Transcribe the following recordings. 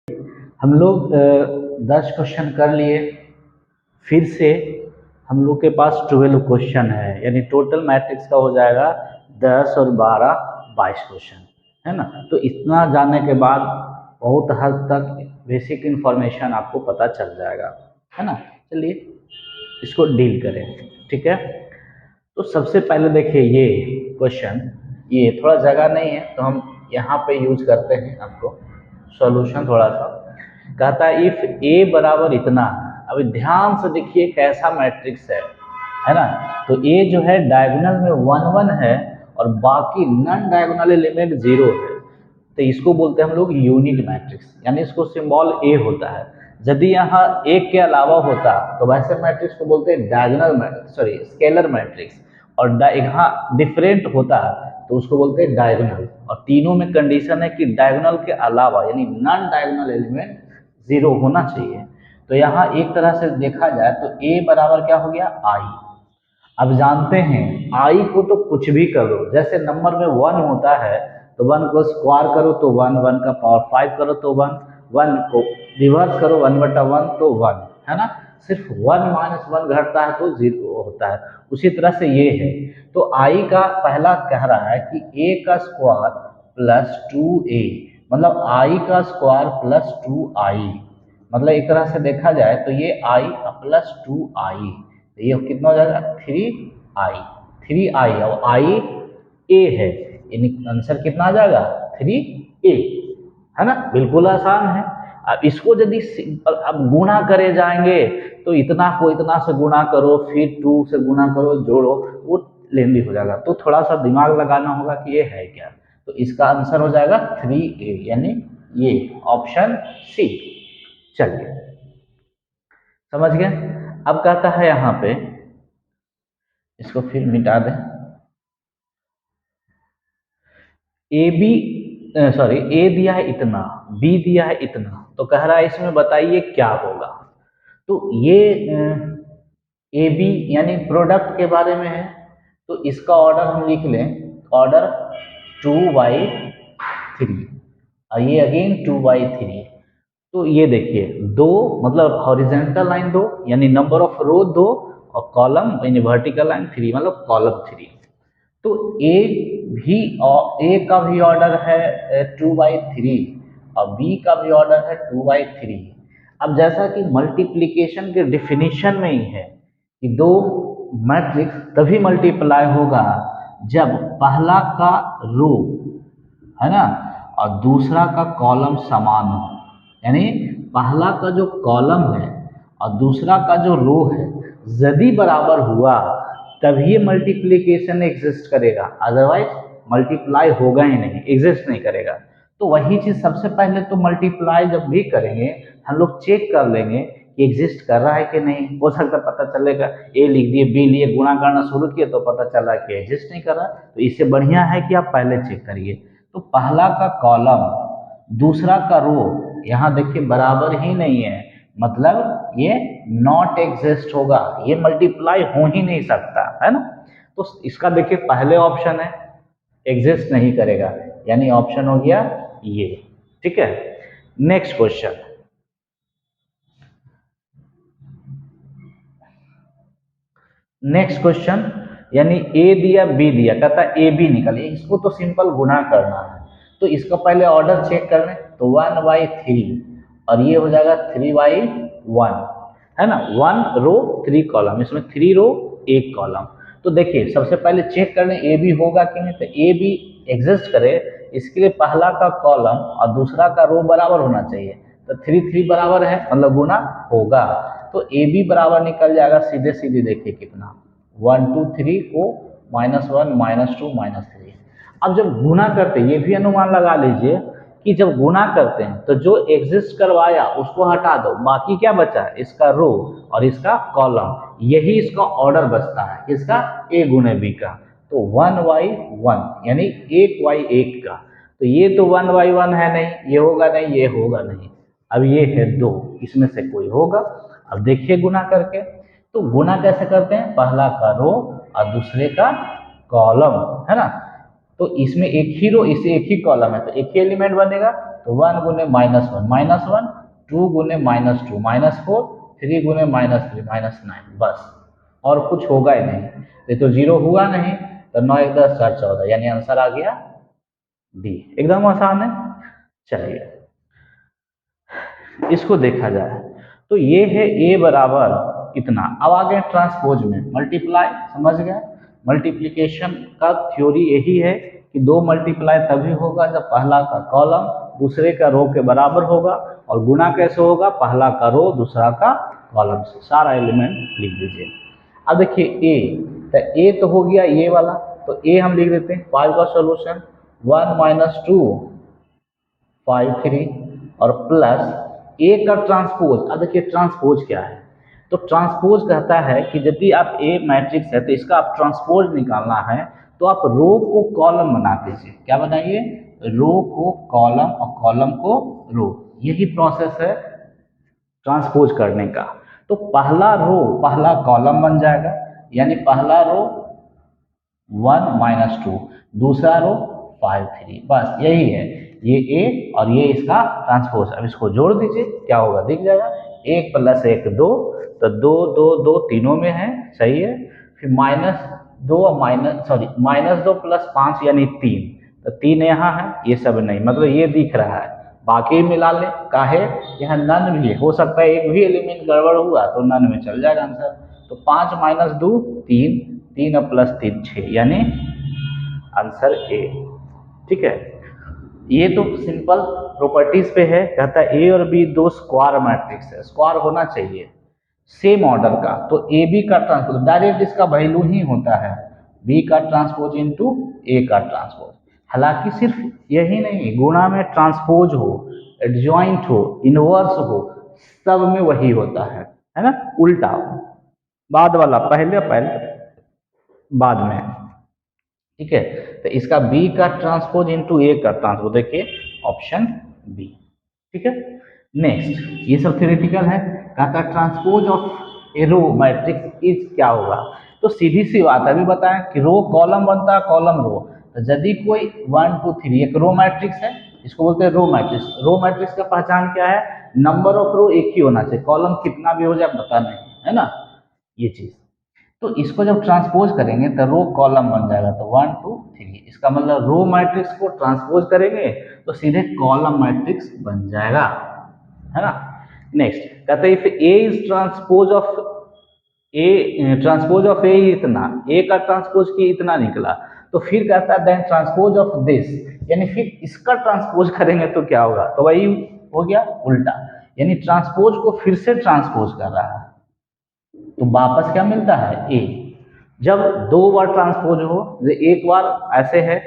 हम लोग 10 क्वेश्चन कर लिए। फिर से हम लोग के पास 12 क्वेश्चन है, यानी टोटल मैट्रिक्स का हो जाएगा 10 और 12 22 क्वेश्चन, है ना। तो इतना जानने के बाद बहुत हद तक बेसिक इन्फॉर्मेशन आपको पता चल जाएगा, है ना। चलिए इसको डील करें, ठीक है। तो सबसे पहले देखिए ये क्वेश्चन, ये थोड़ा जगह नहीं है तो हम यहाँ पे यूज करते हैं आपको सॉल्यूशन थोड़ा सा। कहता है इफ ए बराबर इतना, अभी ध्यान से देखिए कैसा मैट्रिक्स है ना। तो ए जो है डायगोनल में 1 1 है और बाकी नॉन डायगोनल एलिमेंट 0 है, तो इसको बोलते हैं हम लोग यूनिट मैट्रिक्स, यानी इसको सिंबल ए होता है। यदि यहाँ एक के अलावा होता तो वैसे मैट्रिक्स को बोलते हैं डायगोनल सॉरी स्केलर मैट्रिक्स, और यहाँ डिफरेंट होता तो उसको बोलते हैं डायगोनल। और तीनों में कंडीशन है कि डायगोनल के अलावा यानी नॉन डायगोनल एलिमेंट 0 होना चाहिए। तो यहाँ एक तरह से देखा जाए तो ए बराबर क्या हो गया आई। अब जानते हैं आई को तो कुछ भी करो, जैसे नंबर में 1 होता है तो 1 को स्क्वायर करो तो 1, 1 का पावर 5 करो तो 1, 1 को रिवर्स करो 1/1 तो 1, है ना। सिर्फ 1 - 1 घटता है तो 0 होता है। उसी तरह से ये है, तो आई का पहला कह रहा है कि ए का स्क्वायर प्लस 2a, मतलब आई का स्क्वायर प्लस 2i, मतलब एक तरह से देखा जाए तो ये आई प्लस 2i, तो ये कितना हो जाएगा 3i, 3i और आई ए है, यानी आंसर कितना आ जाएगा 3a, है ना। बिल्कुल आसान है। अब इसको यदि अब गुणा करे जाएंगे तो इतना को इतना से गुणा करो, फिर 2 से गुणा करो, जोड़ो, वो लेंदी हो जाएगा। तो थोड़ा सा दिमाग लगाना होगा कि ये है क्या। तो इसका आंसर हो जाएगा 3a, यानी ये ऑप्शन सी। चलिए समझ गए। अब कहता है यहाँ पे, इसको फिर मिटा दें, ए बी सॉरी ए दिया है इतना, बी दिया है इतना, तो कह रहा है इसमें बताइए क्या होगा। तो ये ए बी यानी प्रोडक्ट के बारे में है, तो इसका ऑर्डर हम लिख लें, ऑर्डर 2/3, और ये अगेन 2/3। तो ये देखिए दो, मतलब हॉरिजेंटल लाइन दो यानी नंबर ऑफ रो दो, और कॉलम यानी वर्टिकल लाइन 3 मतलब कॉलम 3। तो ए भी, और ए का भी ऑर्डर है 2/3 और बी का भी ऑर्डर है 2/3। अब जैसा कि मल्टीप्लिकेशन के डिफिनीशन में ही है कि दो मैट्रिक्स तभी मल्टीप्लाई होगा जब पहला का रो, है ना, और दूसरा का कॉलम समान हो, यानी पहला का जो कॉलम है और दूसरा का जो रो है यदि बराबर हुआ तभी ये मल्टीप्लिकेशन एग्जिस्ट करेगा, अदरवाइज मल्टीप्लाई होगा ही नहीं, एग्जिस्ट नहीं करेगा। तो वही चीज सबसे पहले तो मल्टीप्लाई जब भी करेंगे हम लोग चेक कर लेंगे कि एग्जिस्ट कर रहा है कि नहीं। हो सकता पता चलेगा ए लिख दिए बी लिए गुणा करना शुरू किए तो पता चला कि एग्जिस्ट नहीं कर रहा, तो इससे बढ़िया है कि आप पहले चेक करिए। तो पहला का कॉलम दूसरा का रो यहाँ देखिए बराबर ही नहीं है, मतलब ये नॉट एग्जिस्ट होगा, ये मल्टीप्लाई हो ही नहीं सकता, है ना। तो इसका देखिए पहले ऑप्शन है एग्जिस्ट नहीं करेगा, यानी ऑप्शन हो गया ये, ठीक है। नेक्स्ट क्वेश्चन, नेक्स्ट क्वेश्चन, यानी ए दिया बी दिया, कहता है ए बी निकालिए, इसको तो सिंपल गुणा करना है। तो इसका पहले ऑर्डर चेक कर लें, तो 1/3 और ये हो जाएगा 3/1, है ना। 1 रो 3 कॉलम, इसमें 3 रो 1 कॉलम। तो देखिए सबसे पहले चेक कर लें ए बी होगा कि नहीं, तो ए बी एग्जिस्ट करे इसके लिए पहला का कॉलम और दूसरा का रो बराबर होना चाहिए, तो 3 3 बराबर है मतलब गुना होगा। तो ए बी बराबर निकल जाएगा सीधे सीधे, देखिए कितना 1 2 3 को -1 -2 -3। अब जब गुना करते हैं ये भी अनुमान लगा लीजिए कि जब गुना करते हैं तो जो एग्जिस्ट करवाया उसको हटा दो, बाकी क्या बचा इसका रो और इसका कॉलम, यही इसका ऑर्डर बचता है, इसका ए गुने बी का। तो 1/1 यानी 1/1 का, तो ये तो 1/1 है नहीं, ये होगा नहीं, ये होगा नहीं। अब ये है 2, इसमें से कोई होगा। अब देखिए गुना करके, तो गुना कैसे करते हैं, पहला का रो और दूसरे का कॉलम, है ना। तो इसमें एक ही रो इसे एक ही कॉलम है तो एक ही एलिमेंट बनेगा, तो 1 गुने -1, 2 गुने -2, -4, 3 गुने -3, -9, बस और कुछ होगा ही नहीं। ये तो 0 हुआ नहीं, तो 9 1 10 4 14, यानी आंसर आ गया डी। एकदम आसान है। चलिए इसको देखा जाए तो ये है ए बराबर कितना। अब आ गए ट्रांसपोज में, मल्टीप्लाई, समझ गए। मल्टीप्लिकेशन का थ्योरी यही है कि दो मल्टीप्लाई तभी होगा जब पहला का कॉलम दूसरे का रो के बराबर होगा, और गुणा कैसे होगा, पहला का रो दूसरा का कॉलम से। सारा एलिमेंट लिख दीजिए। अब देखिए ए तो हो गया ये वाला, तो ए हम लिख देते हैं 5 का सोल्यूशन 1 - 2 5 3 और प्लस ए का ट्रांसपोज। अब देखिए ट्रांसपोज क्या है, तो ट्रांसपोज कहता है कि यदि आप ए मैट्रिक्स है तो इसका आप ट्रांसपोज निकालना है तो आप रो को कॉलम बना दीजिए। क्या बनाइए, रो को कॉलम और कॉलम को रो। यही प्रोसेस है ट्रांसपोज करने का। तो पहला रो पहला कॉलम बन जाएगा, यानी पहला रो 1 - 2, दूसरा रो 5 3, बस यही है। ये ए और ये इसका ट्रांसपोज। अब इसको जोड़ दीजिए, क्या होगा दिख जाएगा। 1 + 1 2, तो 2 2 2 तीनों में है, सही है। फिर -2 और -2 + 5 यानी 3, तो 3 यहाँ है, ये सब नहीं, मतलब ये दिख रहा है। बाकी मिला ले, काहे यहाँ नन भी हो सकता है, एक भी एलिमेंट गड़बड़ हुआ तो नन में चल जाएगा आंसर। तो 5 - 2 3, 3 और +3 6, यानी आंसर ए। ठीक है, ये तो सिंपल प्रॉपर्टीज पे है। कहता है ए और बी दो स्क्वायर मैट्रिक्स है, स्क्वायर होना चाहिए सेम ऑर्डर का, तो ए बी का ट्रांसपोज डायरेक्ट इसका वैल्यू ही होता है बी का ट्रांसपोज इंटू ए का ट्रांसपोज। हालांकि सिर्फ यही नहीं, गुणा में ट्रांसपोज हो, एडजॉइंट हो, इनवर्स हो, सब में वही होता है ना, उल्टा बाद वाला पहले बाद में। ठीक है, तो इसका बी का ट्रांसपोज इंटू ए का ट्रांसपोज, देखिए ऑप्शन बी। ठीक है, नेक्स्ट ये सब थ्योरेटिकल है। कहता है transpose of a row matrix is क्या होगा, तो सीधी सी बात है, अभी बताएं कि रो कॉलम बनता है, कॉलम रो। तो यदि कोई 1 2 3 एक रो मैट्रिक्स है, इसको बोलते हैं रो मैट्रिक्स। रो मैट्रिक्स का पहचान क्या है, नंबर ऑफ रो एक ही होना चाहिए, कॉलम कितना भी हो जाए पता नहीं, है ना ये चीज। तो इसको जब ट्रांसपोज करेंगे तो रो कॉलम बन जाएगा, तो 1 2 3, इसका मतलब रो मैट्रिक्स को ट्रांसपोज करेंगे तो सीधे कॉलम मैट्रिक्स बन जाएगा, है ना। नेक्स्ट कहते हैं if A is transpose of A इतना, ए का ट्रांसपोज की इतना निकला, तो फिर कहता है देन ट्रांसपोज ऑफ दिस, यानी फिर इसका ट्रांसपोज करेंगे तो क्या होगा, तो वही हो गया उल्टा, यानी ट्रांसपोज को फिर से ट्रांसपोज कर रहा है, तो वापस क्या मिलता है ए। जब दो बार ट्रांसपोज हो, एक बार ऐसे है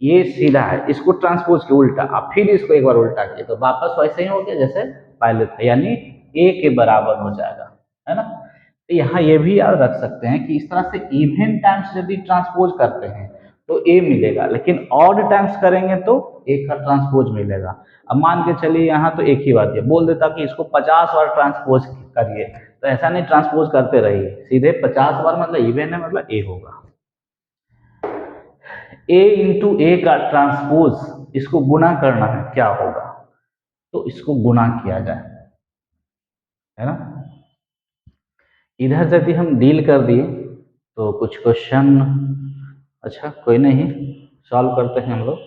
ये सीधा है, इसको ट्रांसपोज के उल्टा, अब फिर इसको एक बार उल्टा किया तो वापस वैसे ही हो गया जैसे पहले था, यानी ए के बराबर हो जाएगा, है ना। तो यहाँ ये भी याद रख सकते हैं कि इस तरह से इवन टाइम्स यदि ट्रांसपोज करते हैं तो ए मिलेगा, लेकिन ऑड टाइम्स करेंगे तो ए का ट्रांसपोज मिलेगा। अब मान के चलिए यहाँ तो एक ही बात है, बोल देता कि इसको 50 बार ट्रांसपोज करिए, तो ऐसा नहीं, ट्रांसपोज करते रहिए, सीधे 50 बार मतलब इवन है, मतलब ए होगा। ए इंटू ए का ट्रांसपोज, इसको गुना करना है, क्या होगा, तो इसको गुना किया जाए, है ना। इधर यदि हम डील कर दिए तो कुछ क्वेश्चन, अच्छा कोई नहीं, सॉल्व करते हैं हम लोग।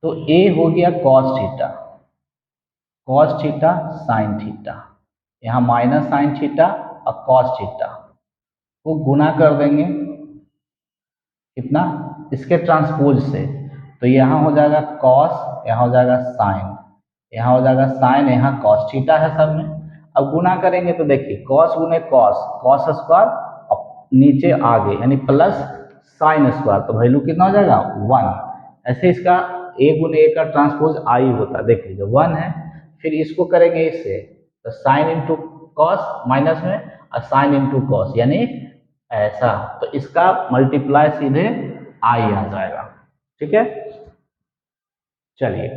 तो ए हो गया कॉस थीटा साइन थीटा, यहाँ माइनस साइन थीटा और कॉस थीटा को गुना कर देंगे कितना, इसके ट्रांसपोज से, तो यहाँ हो जाएगा कॉस, यहाँ हो जाएगा साइन, यहाँ हो जाएगा साइन, यहाँ कॉस थीटा है सब में। अब गुना करेंगे तो देखिए कॉस गुने कॉस, कॉस स्क्वायर, और नीचे आगे यानी प्लस साइन स्क्वायर, तो वैल्यू कितना हो जाएगा 1। ऐसे इसका ए गुने ए का ट्रांसपोज आई होता है, देख लीजिए 1 है। फिर इसको करेंगे इससे, तो साइन इंटू कॉस माइनस में, और साइन इंटू कॉस, यानी ऐसा, तो इसका मल्टीप्लाई सीधे आई आ जाएगा। ठीक है, चलिए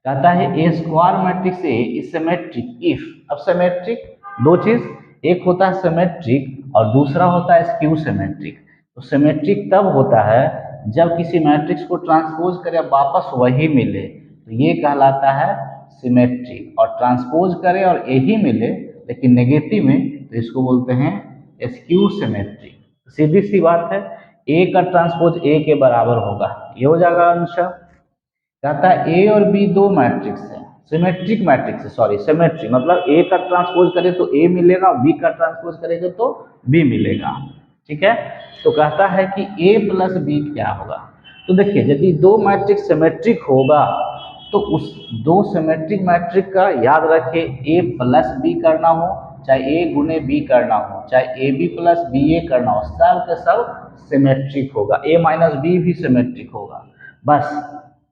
कहता है A square matrix A is symmetric if, अब सिमेट्रिक दो चीज, एक होता है सिमेट्रिक और दूसरा होता है स्क्यू सिमेट्रिक। तो सिमेट्रिक तब होता है जब किसी मैट्रिक्स को ट्रांसपोज करे वापस वही मिले, तो ये कहलाता है सिमेट्री। और ट्रांसपोज करें और ए ही मिले लेकिन नेगेटिव में, तो इसको बोलते हैं स्क्यू सिमेट्री। सीधी सी बात है, ए का ट्रांसपोज ए के बराबर होगा, ये हो जाएगा आंसर। कहता है ए और बी दो मैट्रिक्स है, सिमेट्रिक मैट्रिक्स है, सॉरी सिमेट्री मतलब ए का ट्रांसपोज करें तो ए मिलेगा, बी का ट्रांसपोज करेंगे तो बी मिलेगा। ठीक है, तो कहता है कि ए प्लस बी क्या होगा। तो देखिए, यदि दो मैट्रिक्स सिमेट्रिक होगा तो उस दो सिमेट्रिक मैट्रिक का याद रखिए, ए प्लस बी करना हो, चाहे ए गुने बी करना हो, चाहे ए बी प्लस बी ए करना हो, सब के सब सिमेट्रिक होगा। ए माइनस बी भी सिमेट्रिक होगा, बस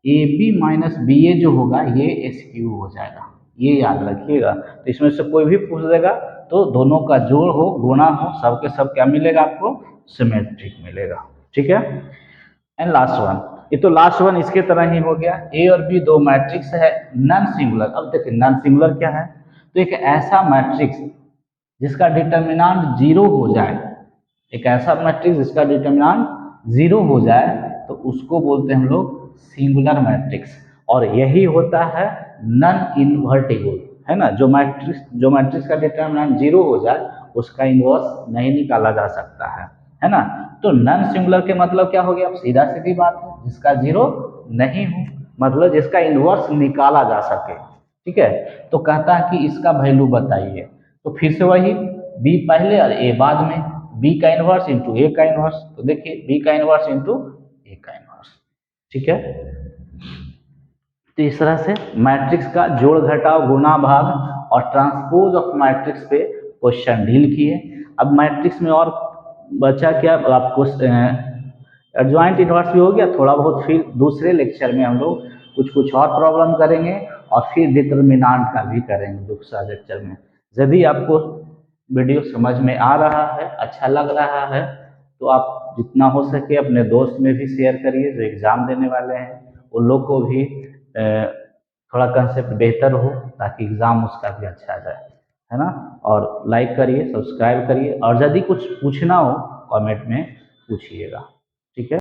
ए बी माइनस बी ए जो होगा ये एसक्यू हो जाएगा, ये याद रखिएगा। तो इसमें से कोई भी पूछ देगा तो दोनों का जोड़ हो, गुणा हो, सब के सब क्या मिलेगा आपको, सिमेट्रिक मिलेगा। ठीक है, एंड लास्ट वन, ये तो लास्ट वन इसके तरह ही हो गया। ए और बी दो मैट्रिक्स है नॉन सिंगुलर। अब देखिए नॉन सिंगुलर क्या है, तो एक ऐसा मैट्रिक्स जिसका डिटर्मिनेंट जीरो हो जाए, एक ऐसा मैट्रिक्स जिसका डिटर्मिनेंट जीरो हो जाए तो उसको बोलते हैं हम लोग सिंगुलर मैट्रिक्स। और यही होता है नॉन इन्वर्टिबल, है ना। जो मैट्रिक्स का डिटर्मिनेंट जीरो हो जाए उसका इन्वर्स नहीं निकाला जा सकता है ना। तो नॉन सिंगुलर के मतलब क्या हो गया, अब सीधा सीधी बात है, जिसका जीरो नहीं हो, मतलब जिसका इन्वर्स निकाला जा सके। ठीक है, तो कहता है कि इसका वैल्यू बताइए। तो फिर से वही, बी पहले और ए बाद में, बी का इन्वर्स इंटू ए का इन्वर्स। तो देखिए बी का इन्वर्स इंटू ए का इन्वर्स। ठीक है, तो इस तरह से मैट्रिक्स का जोड़ घटाव गुणा भाग और ट्रांसपोज ऑफ मैट्रिक्स पे क्वेश्चन डील किए। अब मैट्रिक्स में और बचा क्या, आपको एडजॉइंट इन्वर्स भी हो गया थोड़ा बहुत। फिर दूसरे लेक्चर में हम लोग कुछ और प्रॉब्लम करेंगे और फिर डिटर्मिनेंट का भी करेंगे दूसरा लेक्चर में। यदि आपको वीडियो समझ में आ रहा है, अच्छा लग रहा है, तो आप जितना हो सके अपने दोस्त में भी शेयर करिए जो एग्ज़ाम देने वाले हैं, उन लोग को भी थोड़ा कंसेप्ट बेहतर हो ताकि एग्ज़ाम उसका भी अच्छा जाए, है ना। और लाइक करिए, सब्सक्राइब करिए, और यदि कुछ पूछना हो कमेंट में पूछिएगा। ठीक है।